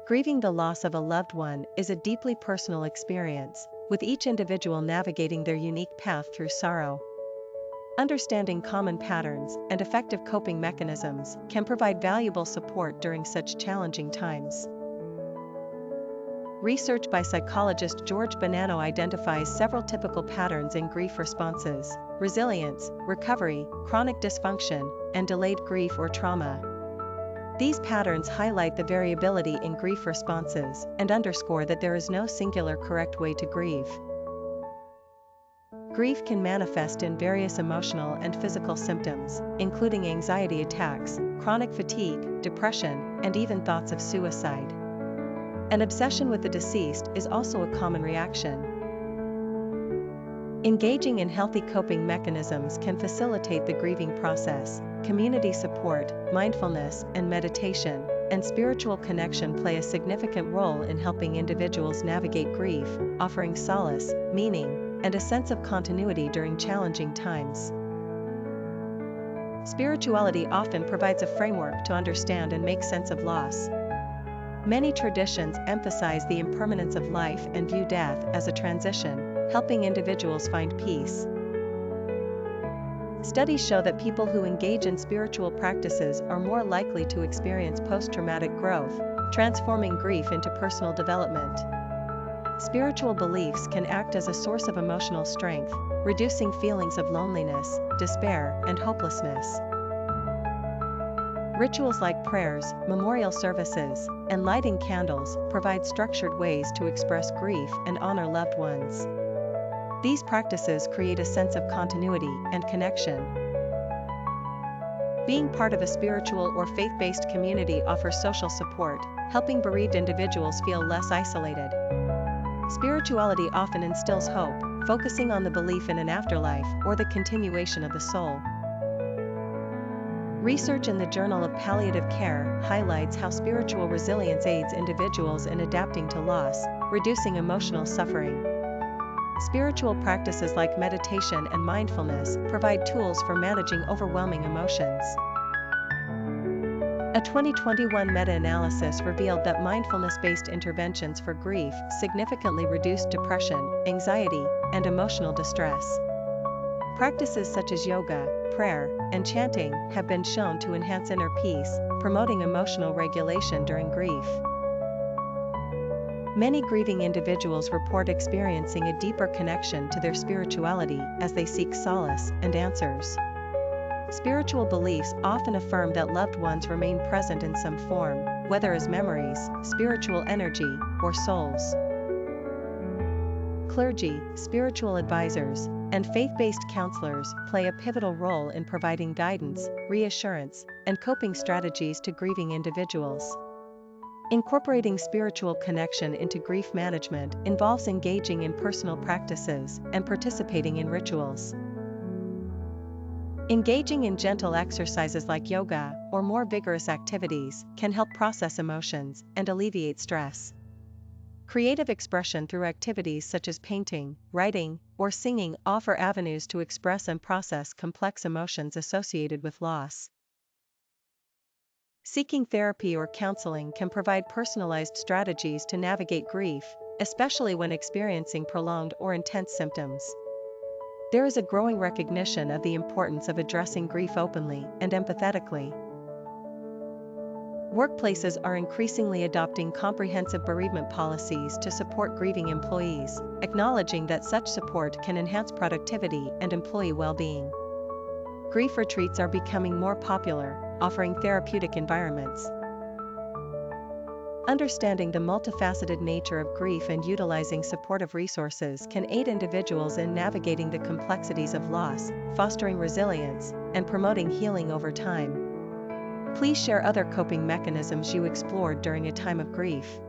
Grieving the loss of a loved one is a deeply personal experience, with each individual navigating their unique path through sorrow. Understanding common patterns and effective coping mechanisms can provide valuable support during such challenging times. Research by psychologist George Bonanno identifies several typical patterns in grief responses: resilience, recovery, chronic dysfunction, and delayed grief or trauma. These patterns highlight the variability in grief responses and underscore that there is no singular correct way to grieve. Grief can manifest in various emotional and physical symptoms, including anxiety attacks, chronic fatigue, depression, and even thoughts of suicide. An obsession with the deceased is also a common reaction. Engaging in healthy coping mechanisms can facilitate the grieving process. Community support, mindfulness, and meditation, and spiritual connection play a significant role in helping individuals navigate grief, offering solace, meaning, and a sense of continuity during challenging times. Spirituality often provides a framework to understand and make sense of loss. Many traditions emphasize the impermanence of life and view death as a transition, helping individuals find peace. Studies show that people who engage in spiritual practices are more likely to experience post-traumatic growth, transforming grief into personal development. Spiritual beliefs can act as a source of emotional strength, reducing feelings of loneliness, despair, and hopelessness. Rituals like prayers, memorial services, and lighting candles provide structured ways to express grief and honor loved ones. These practices create a sense of continuity and connection. Being part of a spiritual or faith-based community offers social support, helping bereaved individuals feel less isolated. Spirituality often instills hope, focusing on the belief in an afterlife or the continuation of the soul. Research in the Journal of Palliative Care highlights how spiritual resilience aids individuals in adapting to loss, reducing emotional suffering. Spiritual practices like meditation and mindfulness provide tools for managing overwhelming emotions. A 2021 meta-analysis revealed that mindfulness-based interventions for grief significantly reduced depression, anxiety, and emotional distress. Practices such as yoga, prayer, and chanting have been shown to enhance inner peace, promoting emotional regulation during grief. Many grieving individuals report experiencing a deeper connection to their spirituality as they seek solace and answers. Spiritual beliefs often affirm that loved ones remain present in some form, whether as memories, spiritual energy, or souls. Clergy, spiritual advisors, and faith-based counselors play a pivotal role in providing guidance, reassurance, and coping strategies to grieving individuals. Incorporating spiritual connection into grief management involves engaging in personal practices and participating in rituals. Engaging in gentle exercises like yoga or more vigorous activities can help process emotions and alleviate stress. Creative expression through activities such as painting, writing, or singing offer avenues to express and process complex emotions associated with loss. Seeking therapy or counseling can provide personalized strategies to navigate grief, especially when experiencing prolonged or intense symptoms. There is a growing recognition of the importance of addressing grief openly and empathetically. Workplaces are increasingly adopting comprehensive bereavement policies to support grieving employees, acknowledging that such support can enhance productivity and employee well-being. Grief retreats are becoming more popular, offering therapeutic environments. Understanding the multifaceted nature of grief and utilizing supportive resources can aid individuals in navigating the complexities of loss, fostering resilience, and promoting healing over time. Please share other coping mechanisms you explored during a time of grief.